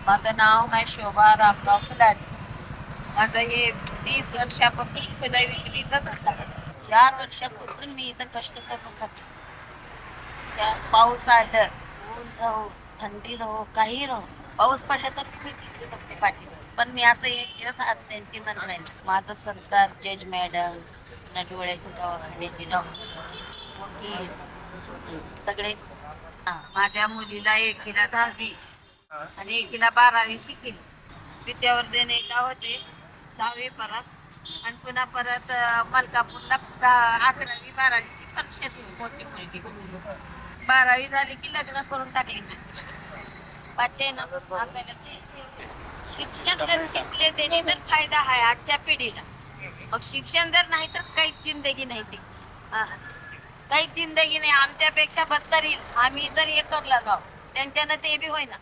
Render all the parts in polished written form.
माझं नाव आहे शोभा रामराव फुलारी. माझं हे 30 वर्षापासून फुलं विक्रीचं धंदा. 4 वर्षापासून मी इथं कष्ट करून खाते. त्या पाऊस आलं, ऊन राहो, थंडी राहो, काही राहो, पाऊस पडला तर मी तिथे बसते पाठी. पण मी असं एक दिवस आज सेंटिमेंट राहील. माझं सरकार, जज मॅडम, डोळ्याची दवाखान्याची डॉक्टर, वकील सगळे. माझ्या मुलीला एकीला 10वी आणि एकीला 12वी शिकेल. विद्यावर्धन एकदा होते 10वी परत आणि पुन्हा परत मलकापूरला 11वी 12वीची परीक्षा दिली. मोठी मुलगी 12वी झाली की लग्न करून टाकली. बच्चे ना आपल्याला शिक्षण जर शिकले त्याने तर फायदा आहे आजच्या पिढीला. मग शिक्षण जर नाही तर काहीच जिंदगी नाही ती. काहीच जिंदगी नाही. आमच्यापेक्षा बदतर येईल. आम्ही जर हे करला जाऊ त्यांच्यानं ते बी होईना.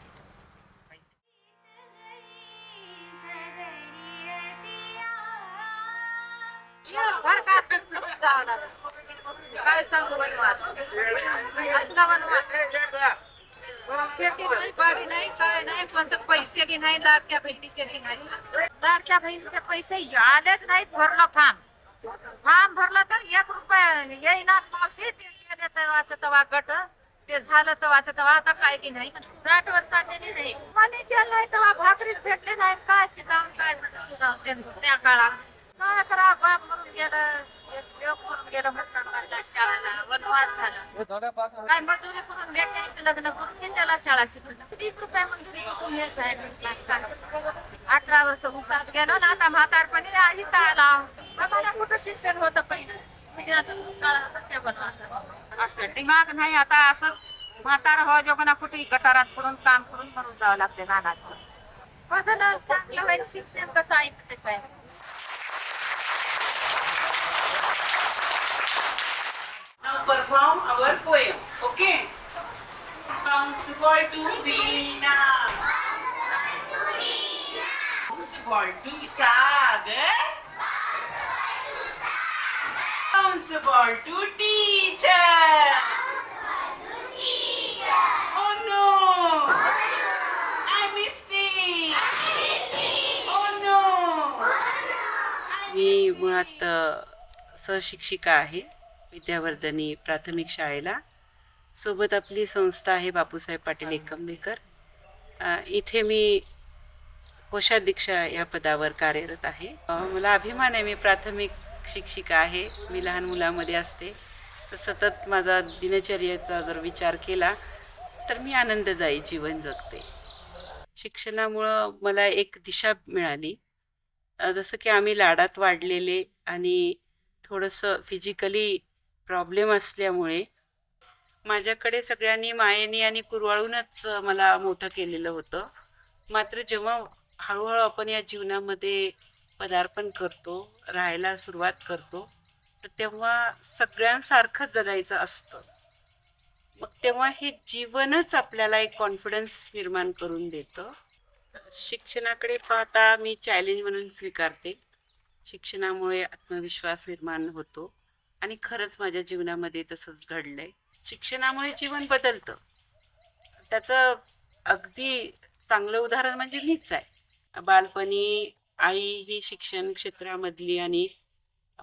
काय सांगू वनवास असला वनवास. शेती नाही, गाडी नाही, काय नाही, पण पैसे बी नाही, लाडक्या बहिणीचे बी नाही. लाडक्या बहिणीचे पैसे आलेच नाहीत. भरलं फॉर्म भरलं तर 1 रुपया येईना. मावशी ते गेले तर वाचत वा गट ते झालं तर वाचत वा. आता काय की नाही 60 वर्षाचे बी नाही. मला केलं नाही तेव्हा भाकरीच भेटले नाही. काय शिकावून काय त्या काळात काय करा. बाप मरून गेलं, देव मरून गेलं म्हणतात शाळेला. वनवास झाला. काय मजुरी करून लेखायचं लग्न करून की त्याला शाळा शिकवलं. 1 रुपया मंजुरी पासून हेच आहे. 18 वर्ष उसात गेलो ना. आता म्हातारपणी इथं आला. आम्हाला कुठं शिक्षण होतं पहिलं. दुष्काळ असं दिमाग नाही. आता असं म्हातारा हो जोगना कुठे गटारात पडून काम करून मरून जावं लागते नानात. बदल चांगलं वाईट शिक्षण कसं आहे तसं आहे. Now perform our poem, okay? Bounce ball to Veena. Bounce ball to Sagar. Bounce ball to teacher. Oh no! I missed it. Oh no! मी मुळात सहशिक्षिका आहे विद्यावर्धनी प्राथमिक शाळेला. सोबत आपली संस्था आहे बापूसाहेब पाटील एकंबेकर. इथे मी कोषाध्यक्षा या पदावर कार्यरत आहे. मला अभिमान आहे. मी प्राथमिक शिक्षिका आहे. मी लहान मुलांमध्ये असते. तर सतत माझा दिनचर्येचा जर विचार केला तर मी आनंददायी जीवन जगते. शिक्षणामुळं मला एक दिशा मिळाली. जसं की आम्ही लाडात वाढलेले आणि थोडंसं फिजिकली प्रॉब्लेम असल्यामुळे माझ्याकडे सगळ्यांनी मायेने आणि कुरवाळूनच मला मोठं केलेलं होतं. मात्र जेव्हा हळूहळू आपण या जीवनामध्ये पदार्पण करतो, राहायला सुरुवात करतो, तर तेव्हा सगळ्यांसारखं जगायचं असतं. मग तेव्हा हे जीवनच आपल्याला एक कॉन्फिडन्स निर्माण करून देतं. शिक्षणाकडे पाहता मी चॅलेंज म्हणून स्वीकारते. शिक्षणामुळे आत्मविश्वास निर्माण होतो आणि खरंच माझ्या जीवनामध्ये तसंच घडलंय. शिक्षणामुळे जीवन बदलतं. त्याचं अगदी चांगलं उदाहरण म्हणजे मीच आहे. बालपणी आई ही शिक्षण क्षेत्रामधली आणि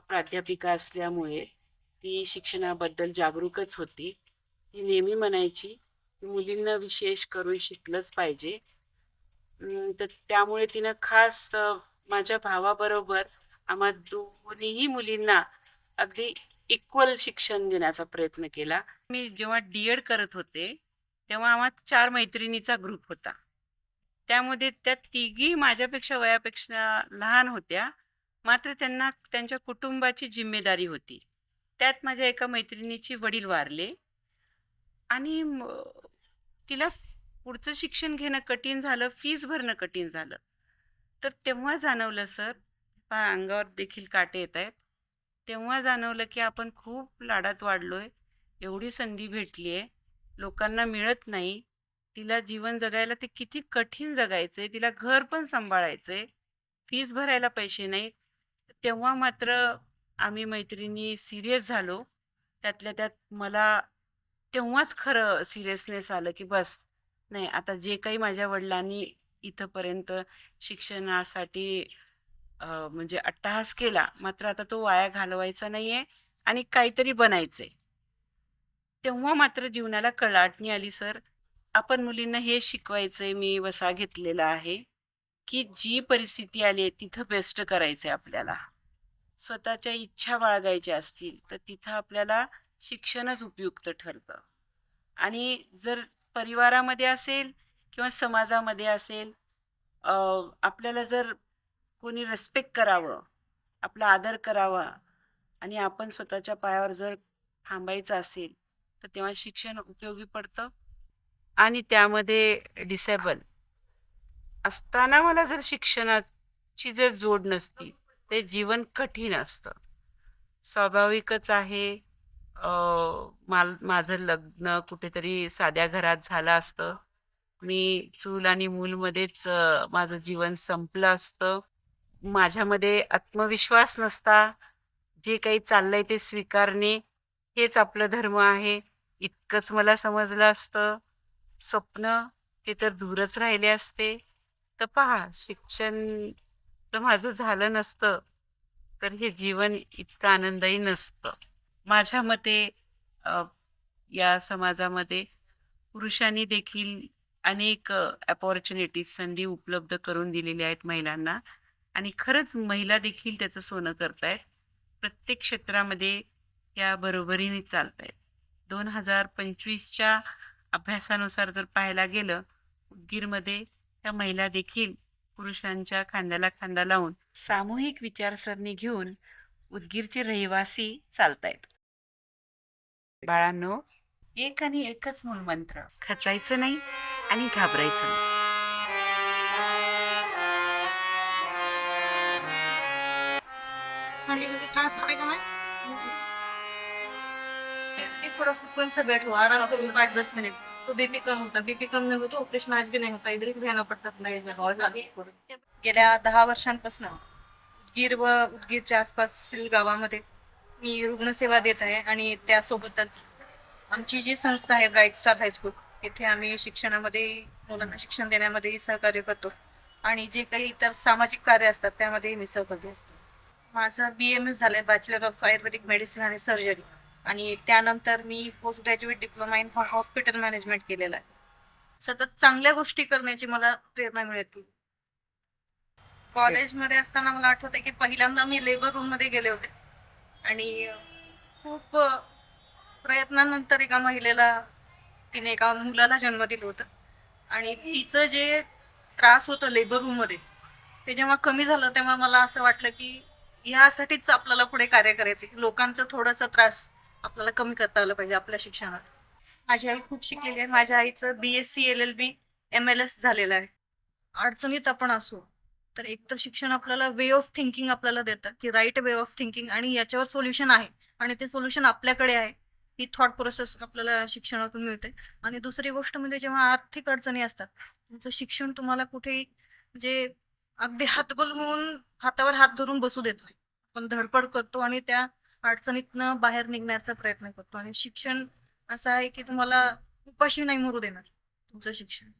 प्राध्यापिका असल्यामुळे ती शिक्षणाबद्दल जागरूकच होती. ती नेहमी म्हणायची की मुलींना विशेष करून शिकलंच पाहिजे. तर त्यामुळे तिनं खास माझ्या भावाबरोबर आम्हा दोन्हीही मुलींना अगदी इक्वल शिक्षण देण्याचा प्रयत्न केला. मी जेव्हा D.Ed करत होते तेव्हा आम्हा 4 मैत्रिणीचा ग्रुप होता. त्यामध्ये त्या तिघी माझ्यापेक्षा वयापेक्षा लहान होत्या. मात्र त्यांना त्यांच्या कुटुंबाची जिम्मेदारी होती. त्यात माझ्या एका मैत्रिणीचे वडील वारले आणि तिला पुढचं शिक्षण घेणं कठीण झालं, फीस भरणं कठीण झालं. तर तेव्हा जाणवलं सर हातपाय अंगावर देखील काटे येत आहेत. तेव्हा जाणवलं की आपण खूप लाडात वाढलोय. एवढी संधी भेटली आहे, लोकांना मिळत नाही. तिला जीवन जगायला ते किती कठीण जगायचंय, तिला घर पण सांभाळायचंय, फीस भरायला पैसे नाहीत. तेव्हा मात्र आम्ही मैत्रिणी सिरियस झालो. त्यातल्या त्यात मला तेव्हाच खरं सिरियसनेस आलं की बस, नाही आता जे काही माझ्या वडिलांनी इथंपर्यंत शिक्षणासाठी म्हणजे अट्टहास केला, मात्र आता तो वाया घालवायचा नाहीये आणि काहीतरी बनायचंय. तेव्हा मात्र जीवनाला कळाटणी आली सर. आपण मुलींना हे शिकवायचंय, मी वसा घेतलेला आहे की जी परिस्थिती आली आहे तिथं बेस्ट करायचंय आपल्याला. स्वतःच्या इच्छा बाळगायच्या असतील तर तिथं आपल्याला शिक्षणच उपयुक्त ठरतं. आणि जर परिवारामध्ये असेल किंवा समाजामध्ये असेल, आपल्याला जर कोणी रिस्पेक्ट करावं, आपला आदर करावा आणि आपण स्वतःच्या पायावर जर थांबायचं असेल तर तेव्हा शिक्षण उपयोगी पडतं. आणि त्यामध्ये डिसेबल असताना मला जर शिक्षणाची जर जोड नसती ते जीवन कठीण असतं. स्वाभाविकच आहे, माझं लग्न कुठेतरी साध्या घरात झालं असतं. मी चूल आणि मूलमध्येच माझं जीवन संपलं असतं. माझ्यामध्ये आत्मविश्वास नसता. जे काही चाललंय ते स्वीकारणे हेच आपलं धर्म आहे इतकंच मला समजलं असतं. स्वप्न ते तर दूरच राहिले असते. तर पहा, शिक्षण तर माझं झालं नसतं तर हे जीवन इतकं आनंदही नसतं. माझ्या मते या समाजामध्ये पुरुषांनी देखील अनेक अपॉर्च्युनिटीज, संधी उपलब्ध करून दिलेल्या आहेत महिलांना. आणि खरंच महिला देखील त्याचं सोनं करतायत. प्रत्येक क्षेत्रामध्ये या बरोबरीने चालतायत. 2025च्या अभ्यासानुसार जर पाहायला गेलं, उदगीरमध्ये त्या महिला देखील पुरुषांच्या खांद्याला खांदा लावून सामूहिक विचारसरणी घेऊन उदगीरचे रहिवासी चालतायत. बाळांनो, एक आणि एकच मूलमंत्र, खचायचं नाही आणि घाबरायचं नाही. थंडी मध्ये त्रास होते का नाही? मी थोडं पण सगळं ठेवा, आराम करून 5-10 मिनिट. तो बीपी कम होता, बीपी कम नहीं होता, ऑपरेशन आज भी नहीं होता, इधर ही रहना पड़ता था. गेल्या 10 वर्षांपासून उदगीर व उदगीरच्या आसपास गावामध्ये मी रुग्णसेवा देत आहे आणि त्यासोबतच आमची जी संस्था आहे ब्राईट स्टार हायस्कूल, इथे आम्ही शिक्षणामध्ये मुलांना शिक्षण देण्यामध्ये सहकार्य करतो आणि जे काही इतर सामाजिक कार्य असतात त्यामध्ये मी सहभागी असते. माझं BMS झालंय, बॅचलर ऑफ आयुर्वेदिक मेडिसिन आणि सर्जरी, आणि त्यानंतर मी post graduate diploma in hospital management केलेला आहे. सतत चांगल्या गोष्टी करण्याची मला प्रेरणा मिळते. कॉलेजमध्ये असताना मला आठवतंय की पहिल्यांदा मी लेबर रूम मध्ये गेले होते आणि खूप प्रयत्नानंतर एका महिलेला, तिने एका मुलाला जन्म दिलं होतं आणि तिचं जे त्रास होतं लेबर रूम मध्ये ते जेव्हा कमी झालं तेव्हा मला असं वाटलं की यासाठीच आपल्याला पुढे कार्य करायचे, लोकांचा थोडासा त्रास आपल्याला कमी करता आलं पाहिजे आपल्या शिक्षणात. माझी आई खूप शिकलेली आहे. माझ्या आईचं BSc LLB MLS झालेलं आहे. अडचणीत आपण असू तर एक तर शिक्षण आपल्याला वे ऑफ थिंकिंग आपल्याला देतं की राईट वे ऑफ थिंकिंग आणि याच्यावर सोल्युशन आहे आणि ते सोल्युशन आपल्याकडे आहे, ही थॉट प्रोसेस आपल्याला शिक्षणातून मिळते. आणि दुसरी गोष्ट म्हणजे जेव्हा आर्थिक अडचणी असतात, तुमचं शिक्षण तुम्हाला कुठेही म्हणजे अगदी हातबल होऊन हातावर हात धरून बसू देत नाही. आपण धडपड करतो आणि त्या अडचणीतनं बाहेर निघण्याचा प्रयत्न करतो. आणि शिक्षण असं आहे की तुम्हाला उपाशी नाही मरू देणार तुमचं शिक्षण.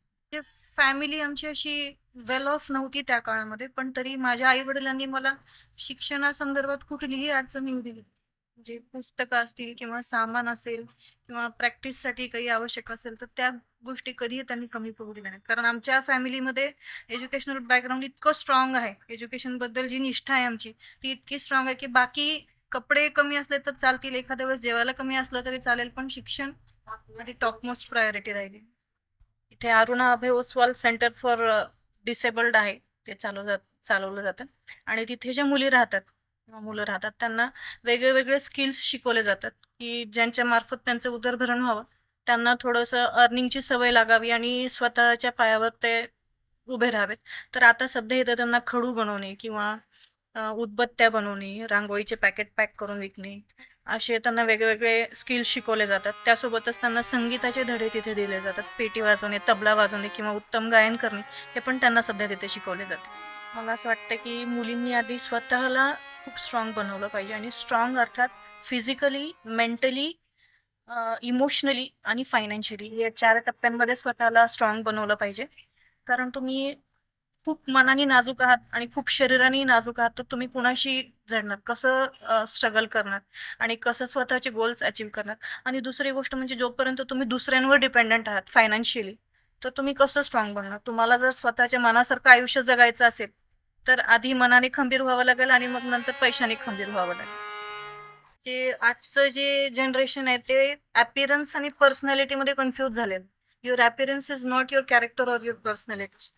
फॅमिली आमची अशी वेल ऑफ नव्हती त्या काळामध्ये, पण तरी माझ्या आई वडिलांनी मला शिक्षणासंदर्भात कुठलीही अडचण येऊ दिली. म्हणजे पुस्तकं असतील किंवा सामान असेल किंवा प्रॅक्टिससाठी काही आवश्यक असेल तर त्या गोष्टी कधीही त्यांनी कमी पडू दिल्या नाहीत. कारण आमच्या फॅमिलीमध्ये एज्युकेशनल बॅकग्राऊंड इतकं स्ट्रॉंग आहे, एज्युकेशन बद्दल जी निष्ठा आहे आमची ती इतकी स्ट्रॉंग आहे की बाकी कपडे कमी असले तर चालतील, एखाद्या वेळेस जेवायला कमी असलं तरी चालेल, पण शिक्षण माझी टॉप मोस्ट प्रायोरिटी राहिली. इथे अरुणा अभय ओसवाल सेंटर फॉर डिसेबल्ड आहे, ते चालवलं जातं आणि तिथे ज्या मुली राहतात किंवा मुलं राहतात त्यांना वेगळे वेगळे स्किल्स शिकवले जातात की ज्यांच्या मार्फत त्यांचं उदरभरण व्हावं, त्यांना थोडंसं अर्निंगची सवय लागावी आणि स्वतःच्या पायावर ते उभे राहावेत. तर आता सध्या इथं त्यांना खडू बनवणे किंवा उदबत्त्या बनवणे, रांगोळीचे पॅकेट पॅक करून विकणे, असे त्यांना वेगवेगळे स्किल्स शिकवले जातात. त्यासोबतच त्यांना संगीताचे धडे तिथे दिले जातात. पेटी वाजवणे, तबला वाजवणे किंवा उत्तम गायन करणे हे पण त्यांना सध्या तिथे शिकवले जाते. मला असं वाटतं की मुलींनी आधी स्वतःला खूप स्ट्रॉंग बनवलं पाहिजे आणि स्ट्रॉंग अर्थात फिजिकली, मेंटली, इमोशनली आणि फायनान्शियली या 4 टप्प्यांमध्ये स्वतःला स्ट्रॉंग बनवलं पाहिजे. कारण तुम्ही खूप मनाने नाजूक आहात आणि खूप शरीराने नाजूक आहात, तर तुम्ही कुणाशी जडणार? कसं स्ट्रगल करणार? आणि कसं स्वतःचे गोल्स अचीव्ह करणार? आणि दुसरी गोष्ट म्हणजे जोपर्यंत तुम्ही दुसऱ्यांवर डिपेंडंट आहात फायनान्शियली, तर तुम्ही कसं स्ट्रॉंग बनणार? तुम्हाला जर स्वतःच्या मनासारखं आयुष्य जगायचं असेल, तर आधी मनाने खंबीर व्हावं लागेल आणि मग नंतर पैशाने खंबीर व्हावं लागेल. ते आजचं जे जनरेशन आहे ते अपीअरन्स आणि पर्सनॅलिटीमध्ये कन्फ्यूज झालेलं. Your appearance is not your character or your personality.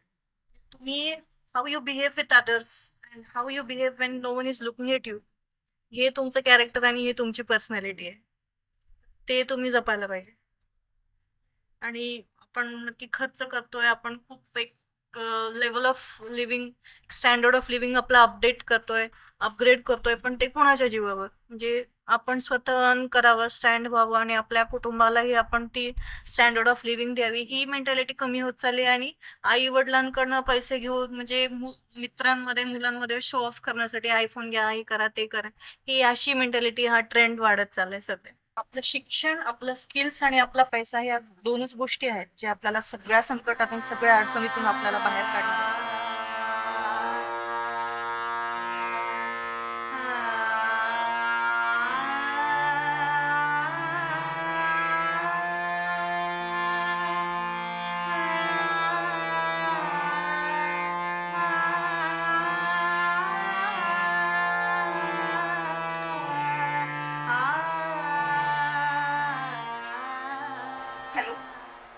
तुम्ही how you behave with others and how you behave when no one is looking at you, हे तुमचं कॅरेक्टर आणि हे तुमची पर्सनॅलिटी आहे. ते तुम्ही जपायला पाहिजे. आणि आपण नक्की खर्च करतोय, आपण खूप एक level of living, standard of living आपला अपडेट करतोय, अपग्रेड करतोय, पण ते कोणाच्या जीवावर? म्हणजे आपण स्वतः अर्न करावं, स्टँड व्हावं आणि आपल्या कुटुंबालाही आपण ती स्टँडर्ड ऑफ लिव्हिंग द्यावी, ही मेंटॅलिटी कमी होत चालली. आणि आई वडिलांकडनं पैसे घेऊन म्हणजे मित्रांमध्ये, मुलांमध्ये शो ऑफ करण्यासाठी आयफोन घ्या, हे करा, ते करा, ही अशी मेंटॅलिटी, हा ट्रेंड वाढत चाललाय सध्या. आपलं शिक्षण, आपलं स्किल्स आणि आपला पैसा या दोनच गोष्टी आहेत जे आपल्याला सगळ्या संकटातून, सगळ्या अडचणीतून आपल्याला बाहेर काढणार. हॅलो,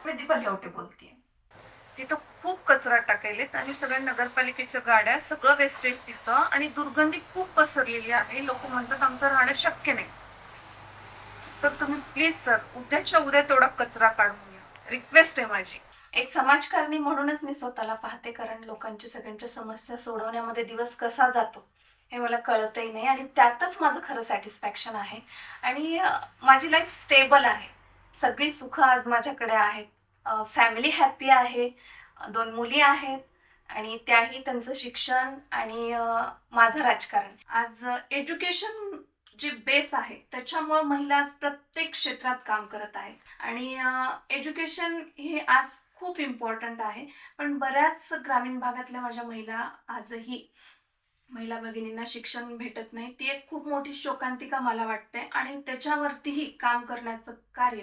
मी दीपाली आवटे बोलतेय. तिथं खूप कचरा टाकायलेत आणि सगळ्या नगरपालिकेच्या गाड्या, सगळं वेस्टेज तिथं आणि दुर्गंधी खूप पसरलेली आहे. लोक म्हणतात आमचं राहणं शक्य नाही. तर तुम्ही प्लीज सर उद्याच्या उद्या तेवढा कचरा काढून घ्या, रिक्वेस्ट आहे माझी. एक समाजकारणी म्हणूनच मी स्वतःला पाहते, कारण लोकांच्या सगळ्यांच्या समस्या सोडवण्यामध्ये दिवस कसा जातो हे मला कळतही नाही आणि त्यातच माझं खरं सॅटिस्फॅक्शन आहे. आणि माझी लाईफ स्टेबल आहे, सगळी सुख आज माझ्याकडे आहेत, फॅमिली हॅपी आहे, 2 मुली आहेत आणि त्याही त्यांचं शिक्षण आणि माझं राजकारण. आज एज्युकेशन जे बेस आहे त्याच्यामुळं महिला आज प्रत्येक क्षेत्रात काम करत आहेत आणि एज्युकेशन हे आज खूप इम्पॉर्टंट आहे. पण बऱ्याच ग्रामीण भागातल्या माझ्या महिला, आजही महिला भगिनींना शिक्षण भेटत नाही. ती एक खूप मोठी शोकांतिका मला वाटते आणि त्याच्यावरतीही काम करण्याचं कार्य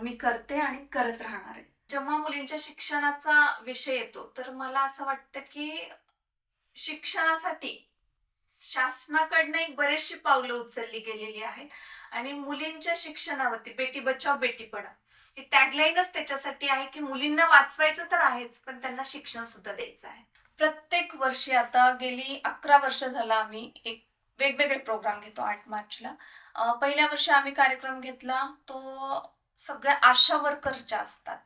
मी करते आणि करत राहणार आहे. जेव्हा मुलींच्या शिक्षणाचा विषय येतो तर मला असं वाटतं की शिक्षणासाठी शासनाकडनं बरेचशी पावलं उचलली गेलेली आहेत आणि मुलींच्या शिक्षणावरती बेटी बचाव बेटी पढाव ही टॅगलाईनच त्याच्यासाठी आहे की मुलींना वाचवायचं तर आहेच, पण त्यांना शिक्षण सुद्धा द्यायचं आहे. प्रत्येक वर्षी आता गेली 11 वर्ष झालं आम्ही एक वेगवेगळे प्रोग्राम घेतो. 8 मार्चला पहिल्या वर्षी आम्ही कार्यक्रम घेतला तो सगळ्या आशा वर्कर्स ज्या असतात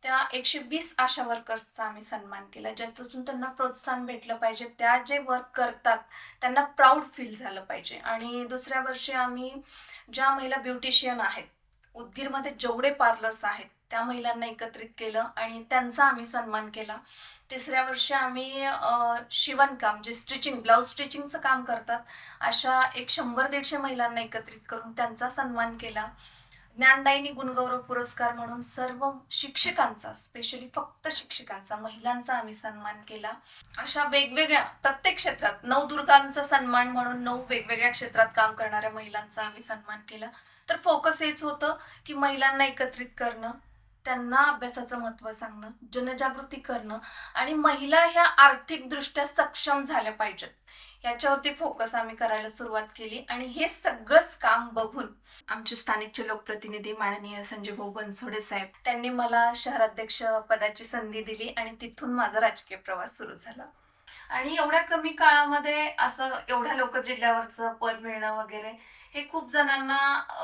त्या 120 आशा वर्कर्सचा आम्ही सन्मान केला, ज्यातून त्यांना प्रोत्साहन भेटलं पाहिजे, त्या जे वर्क करतात त्यांना प्राऊड फील झालं पाहिजे. आणि दुसऱ्या वर्षी आम्ही ज्या महिला ब्युटिशियन आहेत, उदगीरमध्ये जेवढे पार्लर्स आहेत त्या महिलांना एकत्रित केलं आणि त्यांचा आम्ही सन्मान केला. तिसऱ्या वर्षी आम्ही शिवणकाम, जे स्टिचिंग, ब्लाऊज स्टिचिंगचं काम करतात अशा एक 100-150 महिलांना एकत्रित करून त्यांचा सन्मान केला. ज्ञानदायिनी गुणगौरव पुरस्कार म्हणून सर्व शिक्षकांचा, स्पेशली फक्त शिक्षकांचा, महिलांचा आम्ही सन्मान केला. अशा वेगवेगळ्या प्रत्येक क्षेत्रात नवदुर्गांचा सन्मान म्हणून 9 वेगवेगळ्या क्षेत्रात काम करणाऱ्या महिलांचा आम्ही सन्मान केला. तर फोकस हेच होतं की महिलांना एकत्रित करणं, त्यांना अभ्यासाचं महत्त्व सांगणं, जनजागृती करणं आणि महिला ह्या आर्थिकदृष्ट्या सक्षम झाल्या पाहिजेत याच्यावरती फोकस आम्ही करायला सुरुवात केली. आणि हे सगळंच काम बघून आमचे स्थानिकचे लोकप्रतिनिधी माननीय संजय भाऊ बनसोडे साहेब, त्यांनी मला शहराध्यक्ष पदाची संधी दिली आणि तिथून माझा राजकीय प्रवास सुरू झाला. आणि एवढ्या कमी काळामध्ये असं एवढ्या लोक जिल्ह्यावरचं पद मिळणं वगैरे हे खूप जणांना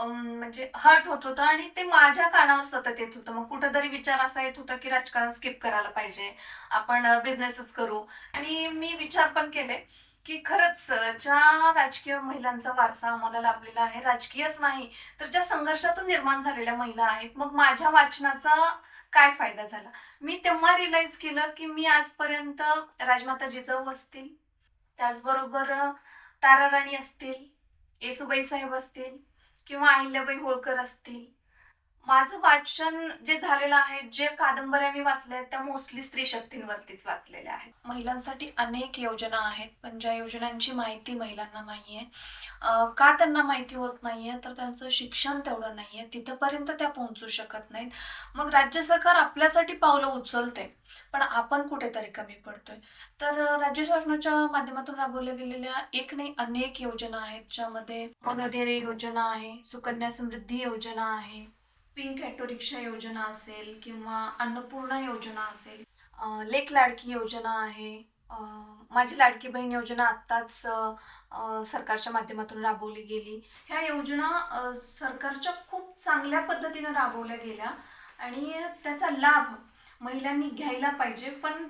म्हणजे हर्ट होत होतं आणि ते माझ्या कानावर सतत येत होतं. मग कुठंतरी विचार असा येत होता की राजकारण स्किप करायला पाहिजे, आपण बिझनेसच करू. आणि मी विचार पण केले की खरंच ज्या राजकीय महिलांचा वारसा आम्हाला लाभलेला आहे, राजकीयच नाही तर ज्या संघर्षातून निर्माण झालेल्या महिला आहेत, मग माझ्या वाचनाचा काय फायदा झाला. मी तेव्हा रिअलाइज केलं की मी आजपर्यंत राजमाता जिजाऊ असतील, त्याचबरोबर तारा राणी असतील, येसुबाई साहेब असतील किंवा अहिल्याबाई होळकर असतील, माझं वाचन जे झालेलं आहे, जे कादंबऱ्या मी वाचल्या आहेत त्या मोस्टली स्त्री शक्तींवरतीच वाचलेल्या आहेत. महिलांसाठी अनेक योजना आहेत, पण ज्या योजनांची माहिती महिलांना नाहीये. का त्यांना माहिती होत नाहीये, तर त्यांचं शिक्षण तेवढं नाहीये, तिथपर्यंत त्या पोहोचू शकत नाहीत. मग राज्य सरकार आपल्यासाठी पावलं उचलते, पण आपण कुठेतरी कमी पडतोय. तर राज्य शासनाच्या माध्यमातून राबवल्या गेलेल्या एक नाही अनेक योजना आहेत, ज्यामध्ये मनधैर्य योजना आहे, सुकन्या समृद्धी योजना आहे, पिंक ॲटो रिक्षा योजना असेल किंवा अन्नपूर्णा योजना असेल, लेक लाडकी योजना आहे, माझी लाडकी बहीण योजना आत्ताच सरकारच्या माध्यमातून राबवली गेली. ह्या योजना सरकारच्या खूप चांगल्या पद्धतीने राबवल्या गेल्या आणि त्याचा लाभ महिलांनी घ्यायला पाहिजे, पण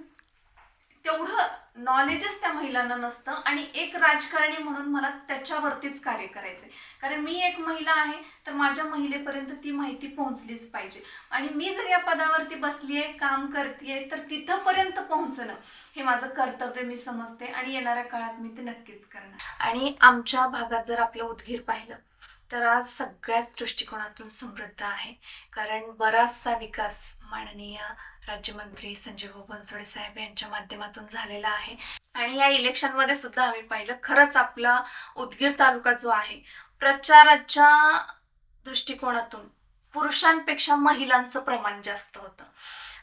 तेवढं नॉलेजच त्या महिलांना नसतं. आणि एक राजकारणी म्हणून मला त्याच्यावरतीच कार्य करायचंय, कारण मी एक महिला आहे, तर माझ्या महिलेपर्यंत ती माहिती पोहोचलीच पाहिजे. आणि मी जर या पदावरती बसलीये, काम करतेय, तर तिथंपर्यंत पोहोचणं हे माझं कर्तव्य मी समजते आणि येणाऱ्या काळात मी ते नक्कीच करणार. आणि आमच्या भागात जर आपलं उदगीर पाहिलं तर आज सगळ्याच दृष्टिकोनातून समृद्ध आहे, कारण बराचसा विकास माननीय राज्यमंत्री संजय भाऊ बनसोडे साहेब यांच्या माध्यमातून झालेला आहे. आणि या इलेक्शनमध्ये सुद्धा आम्ही पाहिलं, खरंच आपला उदगीर तालुका जो आहे, प्रचाराच्या दृष्टिकोनातून पुरुषांपेक्षा महिलांचं प्रमाण जास्त होतं.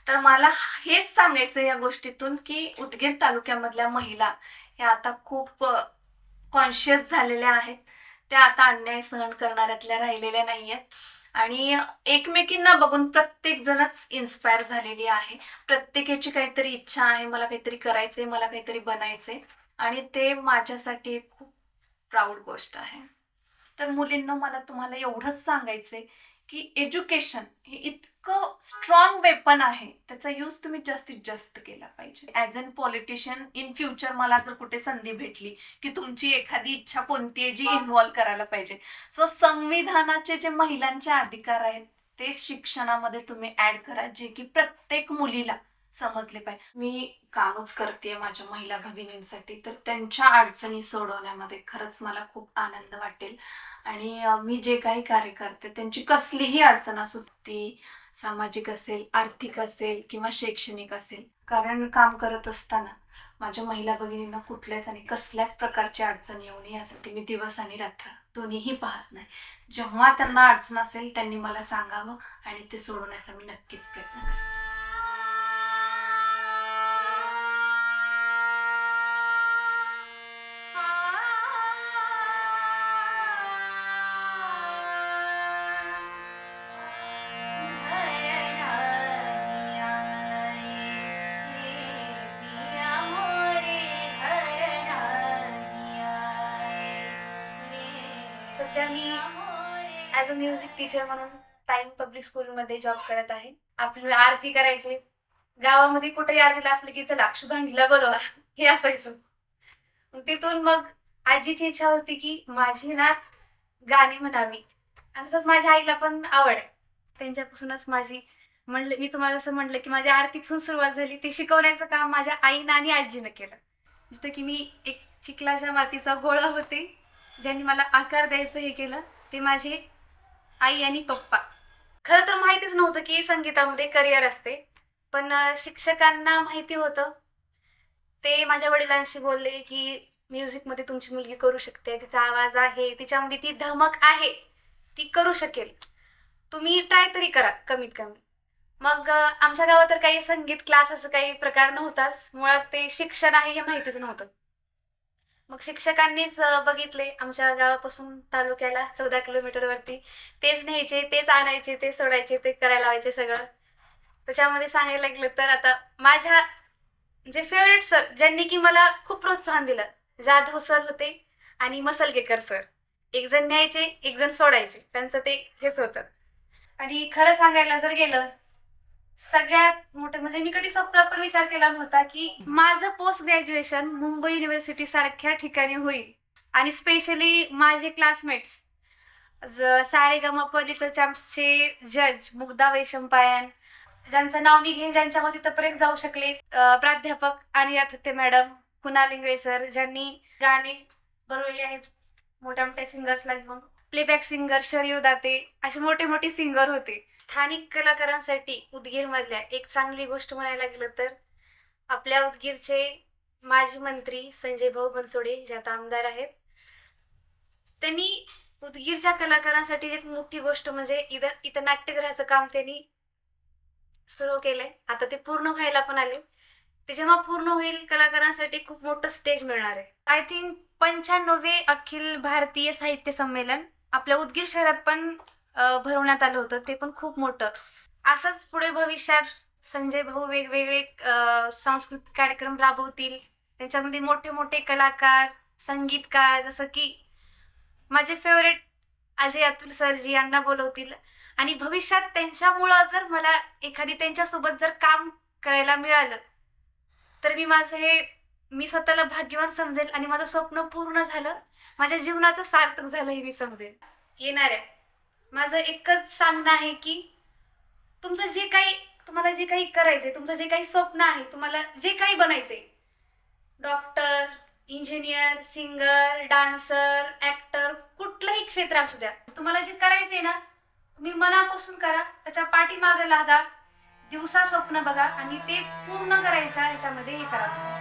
तर मला हेच सांगायचं या गोष्टीतून की उदगीर तालुक्यामधल्या महिला ह्या आता खूप कॉन्शियस झालेल्या आहेत. त्या आता अन्याय सहन करणाऱ्यातल्या राहिलेल्या नाहीयेत आणि एकमेकींना बघून प्रत्येक जणच इन्स्पायर झालेली आहे. प्रत्येकाची काहीतरी इच्छा आहे, मला काहीतरी करायचंय, मला काहीतरी बनायचंय, आणि ते माझ्यासाठी एक खूप प्राऊड गोष्ट आहे. तर मुलींना मला तुम्हाला एवढंच सांगायचंय की एज्युकेशन हे इतकं स्ट्रॉंग वेपन आहे, त्याचा यूज तुम्ही जास्तीत जास्त केला पाहिजे. As an politician in future मला जर कुठे संधी भेटली की तुमची एखादी इच्छा कोणती आहे जी इन्व्हॉल्व करायला पाहिजे, सो संविधानाचे जे महिलांचे अधिकार आहेत ते शिक्षणामध्ये तुम्ही ऍड करा, जे की प्रत्येक मुलीला समजले पाहिजे. मी कामच करते माझ्या महिला भगिनींसाठी, तर त्यांच्या अडचणी सोडवण्यामध्ये खरंच मला खूप आनंद वाटेल. आणि मी जे काही कार्य करते त्यांची कसलीही अडचण असू, ती सामाजिक असेल, आर्थिक असेल किंवा शैक्षणिक असेल, कारण काम करत असताना माझ्या महिला भगिनींना कुठल्याच आणि कसल्याच प्रकारची अडचण येऊ नये यासाठी मी दिवस आणि रात्र दोन्हीही पाहत नाही. जेव्हा त्यांना अडचण असेल त्यांनी मला सांगावं आणि ते सोडवण्याचा मी नक्कीच प्रयत्न करेन. सध्या मी ॲज अ म्युझिक टीचर म्हणून टाइम पब्लिक स्कूलमध्ये जॉब करत आहे. आपली आरती करायची, गावामध्ये कुठेही आरतीला असलं की चला शुभांगीला बोलवा हे असायचं. तिथून मग आजीची इच्छा होती की माझी ना गाणी म्हणावी, आणि तसंच माझ्या आईला पण आवड आहे. त्यांच्यापासूनच माझी मी तुम्हाला जसं म्हटलं की माझ्या आरतीपासून सुरुवात झाली. ते शिकवण्याचं काम माझ्या आईनं आणि आजीनं केलं. जसं की मी एक चिखलाच्या मातीचा गोळा होते, ज्यांनी मला आकार द्यायचं हे केलं ते माझे आई आणि पप्पा. खरं तर माहितीच नव्हतं की संगीतामध्ये करिअर असते, पण शिक्षकांना माहिती होतं. ते माझ्या वडिलांशी बोलले की म्युझिकमध्ये तुमची मुलगी करू शकते, तिचा आवाज आहे, तिच्यामध्ये ती धमक आहे, ती करू शकेल, तुम्ही ट्राय तरी करा कमीत कमी. मग आमच्या गावात तर काही संगीत क्लास असं काही प्रकार नव्हताच, मुळात ते शिक्षण आहे हे माहितीच नव्हतं. मग शिक्षकांनीच बघितले आमच्या गावापासून तालुक्याला 14 किलोमीटरवरती, तेच न्यायचे, तेच आणायचे, ते सोडायचे, ते करायला लावायचे सगळं. त्याच्यामध्ये सांगायला गेलं तर आता माझ्या जे फेवरेट सर ज्यांनी की मला खूप प्रोत्साहन दिलं, जाधव सर होते आणि मसलगेकर सर. एक जण न्यायचे, एक जण सोडायचे, त्यांचं ते हेच होतं. आणि खरं सांगायला जर गेलं सगळ्यात मोठं म्हणजे मी कधी स्वप्नात पण विचार केला नव्हता की माझं पोस्ट ग्रॅज्युएशन मुंबई युनिव्हर्सिटी सारख्या ठिकाणी होईल. आणि स्पेशली माझे क्लासमेट्स सारेगमप लिटल चॅम्प्सचे जज मुग्धा वैशंपायन, ज्यांचं नाव मी घेईन, ज्यांच्यामध्ये तिथपर्यंत जाऊ शकले, प्राध्यापक आर्या थत्ते मॅडम, कुणाल इंगळे सर, ज्यांनी गाणे बनवले आहेत मोठ्या मोठ्या सिंगर्सला घेऊन, प्लेबॅक सिंगर शरयू दाते, असे मोठे मोठे सिंगर होते. स्थानिक कलाकारांसाठी उदगीरमधल्या एक चांगली गोष्ट म्हणायला गेलं तर आपल्या उदगीरचे माजी मंत्री संजय भाऊ बनसोडे, जे आता आमदार आहेत, त्यांनी उदगीरच्या कलाकारांसाठी एक मोठी गोष्ट म्हणजे इथं नाट्यगृहाचं काम त्यांनी सुरू केलंय. आता ते पूर्ण व्हायला पण आले. ते जेव्हा पूर्ण होईल कलाकारांसाठी खूप मोठं स्टेज मिळणार आहे. आय थिंक 95वे अखिल भारतीय साहित्य संमेलन आपल्या उदगीर शहरात पण भरवण्यात आलं होतं. ते पण खूप मोठं. असंच पुढे भविष्यात संजय भाऊ वेगवेगळे सांस्कृतिक कार्यक्रम राबवतील. त्यांच्यामध्ये मोठे मोठे कलाकार, संगीतकार, जसं की माझे फेवरेट अजय अतुल सरजी यांना बोलवतील. आणि भविष्यात त्यांच्यामुळं जर मला एखादी त्यांच्यासोबत जर काम करायला मिळालं तर मी स्वतःला भाग्यवान समजेल आणि माझं स्वप्न पूर्ण झालं, माझ्या जीवनाचं सार्थक झालं हे मी समजेल. येणाऱ्या माझं एकच सांगणं आहे की तुम्हाला जे काही करायचंय, तुमचं जे काही स्वप्न आहे, तुम्हाला जे काही बनायचंय, doctor, engineer, singer, dancer, actor, कुठलंही क्षेत्र असू द्या, तुम्हाला जे करायचंय ना तुम्ही मनापासून करा, त्याच्या पाठीमागे लागा, दिवसा स्वप्न बघा आणि ते पूर्ण करायच्या ह्याच्यामध्ये हे करा तुम्ही.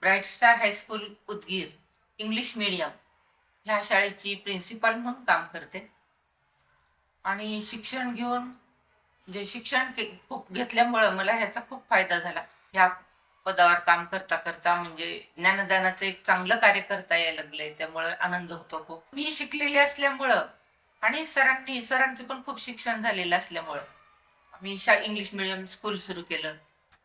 Bright star high school Udgir English medium ह्या शाळेची प्रिन्सिपल म्हणून काम करते. आणि शिक्षण घेऊन खूप घेतल्यामुळं मला ह्याचा खूप फायदा झाला. ह्या पदावर काम करता करता म्हणजे ज्ञानदानाचं एक चांगलं कार्य करता यायला लागलंय, त्यामुळं आनंद होतो खूप. मी शिकलेली असल्यामुळं आणि सरांचं पण खूप शिक्षण झालेलं असल्यामुळं मी इंग्लिश मिडियम स्कूल सुरू केलं.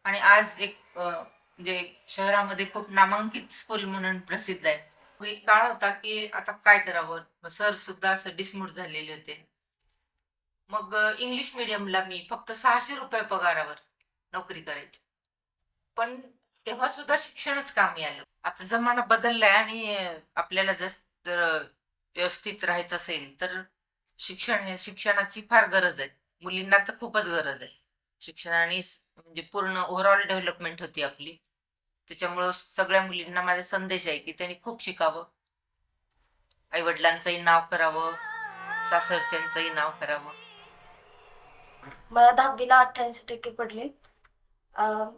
आणि आज एक म्हणजे शहरामध्ये खूप नामांकित स्कूल म्हणून प्रसिद्ध आहे. एक काळ होता की आता काय करावं, सर सुद्धा असं डिसमूट झालेले होते. मग इंग्लिश मिडियमला मी फक्त 600 रुपये पगारावर नोकरी करायची. पण तेव्हा सुद्धा शिक्षणच कामी आलं. आता जमाना बदललाय आणि आपल्याला जर व्यवस्थित राहायचं असेल तर शिक्षणाची फार गरज आहे. मुलींना तर खूपच गरज आहे. शिक्षणाने म्हणजे पूर्ण ओव्हरऑल डेव्हलपमेंट होती आपली. त्याच्यामुळं सगळ्या मुलींना माझा संदेश आहे की त्यांनी खूप शिकावं, आईवडिलांचंही नाव करावं, सासरच्यांचंही नाव करावं. मला 10वीला 88% पडले.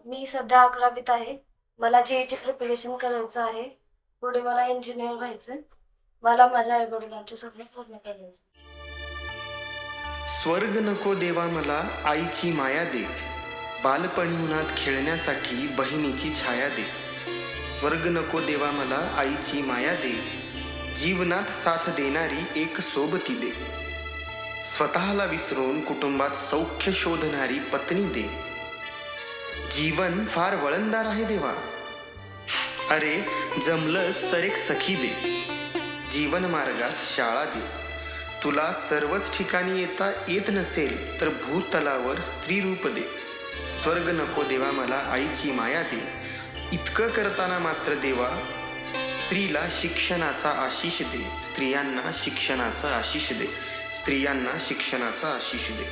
मी सध्या 11वीत आहे. मला JEEचे प्रिपरेशन करायचं आहे. पुढे मला इंजिनियर व्हायचं. मला माझ्या आईवडिलांचे स्वप्न पूर्ण करायचं. स्वर्ग नको देवा मला आईची माया दे, बालपणी उन्हात खेळण्यासाठी बहिणीची छाया दे. स्वर्ग नको देवा मला आईची माया दे, जीवनात साथ देणारी एक सोबती दे. स्वतःला विसरून कुटुंबात सौख्य शोधणारी पत्नी दे. जीवन फार वळणदार आहे देवा, अरे जमलंच तर एक सखी दे. जीवन मार्गात शाळा दे, तुला सर्वच ठिकाणी येता येत नसेल तर भूतलावर स्त्री रूप दे. स्वर्ग नको देवा मला आईची माया दे, इतकं करताना मात्र देवा स्त्रीला शिक्षणाचा आशिष दे. स्त्रियांना शिक्षणाचा आशिष दे. स्त्रियांना शिक्षणाचा आशिष दे.